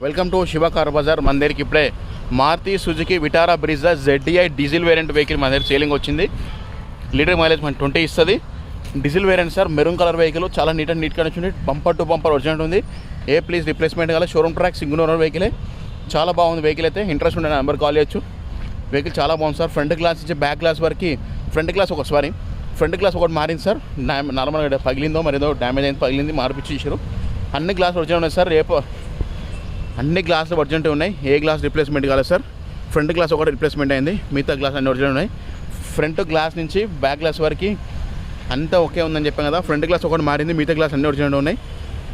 Welcome to Shiva car Bazaar. మన దగ్గరికి ఇప్పుడే Maruti Suzuki Vitara Brezza ZDI diesel variant vehicle మన దగ్గర సేలింగ్ వచ్చింది. లీటర్ మైలేజ్ మన 20 ఇస్తుంది. Diesel variant sir, maroon colour vehicle, చాలా neat condition, bumper to bumper original ఉంది. ప్లీజ్ రిప్లేస్మెంట్ కావాలి. షోరూమ్ ట్రాక్ సింగిల్ ఓనర్ వెహికలే, చాలా బాగుంది వెహికల్. అయితే ఇంట్రెస్ట్ ఉండే నెంబర్ కాల్ చేయొచ్చు. వెహికల్ చాలా బాగుంది సార్. ఫ్రంట్ గ్లాస్ నుంచి బ్యాక్ గ్లాస్ వరకు, ఫ్రంట్ గ్లాస్ ఒకటి మారింది సార్. నార్మల్గా పగిలిందో మరేదో డ్యామేజ్ అయింది, పగిలింది, మార్పిచ్చి ఇచ్చారు. అన్ని గ్లాస్ ఒరిజినల్ ఉన్నాయి సార్. అన్ని గ్లాసులు ఒరిజినల్ ఉన్నాయి. ఏ గ్లాస్ రిప్లేస్మెంట్ కాలేదు సార్. ఫ్రంట్ గ్లాస్ ఒకటి రిప్లేస్మెంట్ అయింది, మిగతా గ్లాస్ అన్ని ఒరిజినల్ ఉన్నాయి. ఫ్రంట్ గ్లాస్ నుంచి బ్యాక్ గ్లాస్ వరకు అంతా ఓకే ఉందని చెప్పాం కదా. ఫ్రంట్ గ్లాస్ ఒకటి మారింది, మిగతా గ్లాస్ అన్ని ఒరిజినల్ ఉన్నాయి.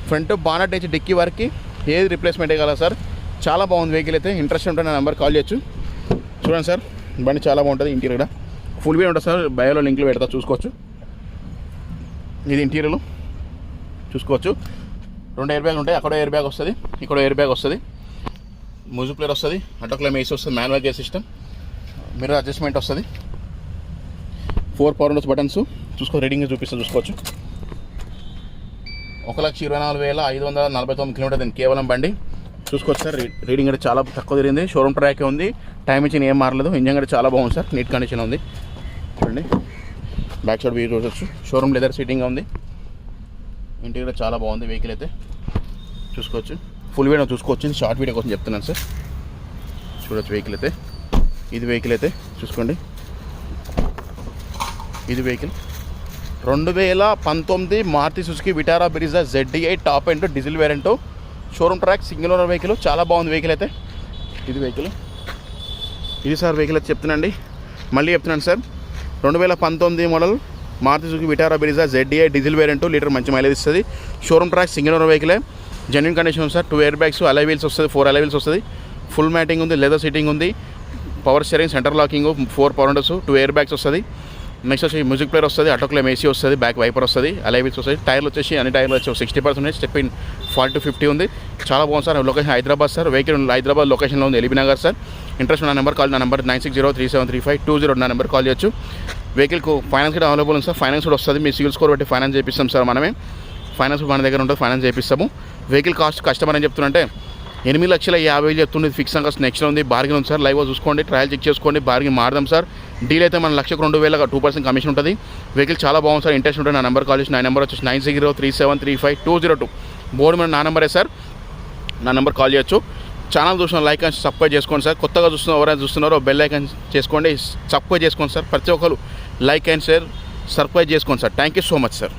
ఫ్రంట్ బానట్ నుంచి డిక్కీ వరకు ఏది రిప్లేస్మెంటే కదా సార్. చాలా బాగుంది వెహికల్. అయితే ఇంట్రెస్ట్ ఉంటే నా నెంబర్ కాల్ చేయొచ్చు. చూడండి సార్, బండి చాలా బాగుంటుంది. ఇంటీరియర్ ఫుల్ వే ఉంటుంది సార్. బయోలో లింక్లు పెడతా, చూసుకోవచ్చు. ఇది ఇంటీరియర్లు చూసుకోవచ్చు. 2 ఎయిర్ బ్యాగ్ ఉంటాయి. అక్కడ ఎయిర్ బ్యాగ్ వస్తుంది, ఇక్కడ ఎయిర్ బ్యాగ్ వస్తుంది. మ్యూజిక్ ప్లేయర్ వస్తుంది, ఆటోక్లైమ్ ఏసీ వస్తుంది, manual gear system, mirror adjustment వస్తుంది. 4 పవర్ విండోస్ బటన్స్ రీడింగ్ చూసుకోవచ్చు. 1,24,549 కిలోమీటర్ కేవలం బండి. చూసుకోవచ్చు సార్. రీడింగ్ అయితే చాలా తక్కువ తిరిగింది. షోరూమ్ ట్రాకే ఉంది. టైం ఇచ్చిన ఏం మారలేదు. ఇంజన్ కూడా చాలా బాగుంది సార్, నీట్ కండిషన్ ఉంది. చూడండి, బ్యాక్ సైడ్ వ్యూ చూడవచ్చు. షోరూమ్ లెదర్ సీటింగ్ ఉంది. ఇంటీరియర్ చాలా బాగుంది వెహికల్. అయితే చూసుకోవచ్చు. ఫుల్ వీడియో చూసుకోవచ్చు. షార్ట్ వీడియో కోసం చెప్తున్నాను సార్. చూడవచ్చు వెహికల్ అయితే. ఇది వెహికల్ అయితే చూసుకోండి. ఇది vehicle 2019 Maruti Suzuki Vitara Brezza ZDI top end diesel variant, showroom track single owner vehicle. చాలా బాగుంది వెహికల్ అయితే. ఇది వెహికల్, ఇది సార్ వెహికల్ అయితే చెప్తున్నాండి. మళ్ళీ చెప్తున్నాను sir. 2019 model Maruti Suzuki Vitara Brezza ZDI diesel variant, litre మంచి మైలేజ్ ఇస్తుంది. షోరూమ్ ట్రాక్ సింగిల్ ఓనర్ వెహికలే, జెన్యున్ కండిషన్ ఉంది sir. 2 air bags, alloy wheels వస్తుంది, 4 అలై వీల్స్ వస్తుంది. ఫుల్ మ్యాటింగ్ ఉంది, లెదర్ సీటింగ్ ఉంది, power steering, centre locking, 4 power windows, 2 air bags వస్తుంది. Next వచ్చి మ్యూజిక్ ప్లేయర్ వస్తుంది, ఆటోక్లైమ్ ఏసీ వస్తుంది, బ్యాక్ వైపర్ వస్తుంది, అలై వీల్స్ వస్తుంది. టైర్లు వచ్చేసి అన్ని టైర్లు వచ్చి 60% ఉన్నాయి. స్టెప్ ఇన్ 40 to 50 ఉంది. చాలా బాగుంది sir. Location Hyderabad sir. Vehicle Hyderabad లొకేషన్లో ఉంది, ఎల్బీ నగర్ సార్. ఇంట్రెస్ట్ ఉన్న నెంబర్ కాల్, నా నెంబర్ 9603735220 నా నెంబర్ కాల్ చేయొచ్చు. వెహికల్కు ఫైనాన్స్ కూడా అవైలబుల్ ఉంది సార్. ఫైనాన్స్ కూడా వస్తుంది. మీ సివిల్ స్కోర్ బట్టి ఫైనాన్స్ చేపిస్తాం సార్. మనమే ఫైనాన్స్ మన దగ్గర ఉంటుంది, ఫైనాన్స్ చేపిస్తాము. వెహికల్ కాస్ట్ కస్టమర్ అని చెప్తుంటే 8,50,000 చెప్తుంది. ఫిక్స్ కాస్ట్ నెక్స్ట్ ఉంది. బార్గెన్ ఉంది సార్. లైవ్గా చూసుకోండి, ట్రయల్ చెక్ చేసుకోండి, బార్గెన్ మారదాం సార్. డీల్ అయితే మన 1,02,000 2% కమిషన్ ఉంటుంది. వెహికల్ చాలా బాగుంది సార్. ఇంట్రెస్ట్ ఉంటే నా నెంబర్ కాల్ చేసి, నా నెంబర్ వచ్చేసి 9037352202. బోర్డు మీద నా నెంబరే సార్. నా నెంబర్ కాల్ చేయొచ్చు. ఛానల్ చూసిన లైక్ అండ్ సబ్స్క్రైబ్ చేసుకోండి సార్. కొత్తగా ఎవరైనా చూస్తున్నారో బెల్ ఐకాన్ చేసుకోండి, సబ్స్క్రైబ్ చేసుకోండి సార్. ప్రతి ఒక్కరు లైక్ అండ్ షేర్, సబ్స్క్రైబ్ చేసుకోండి sir. Thank you so much sir.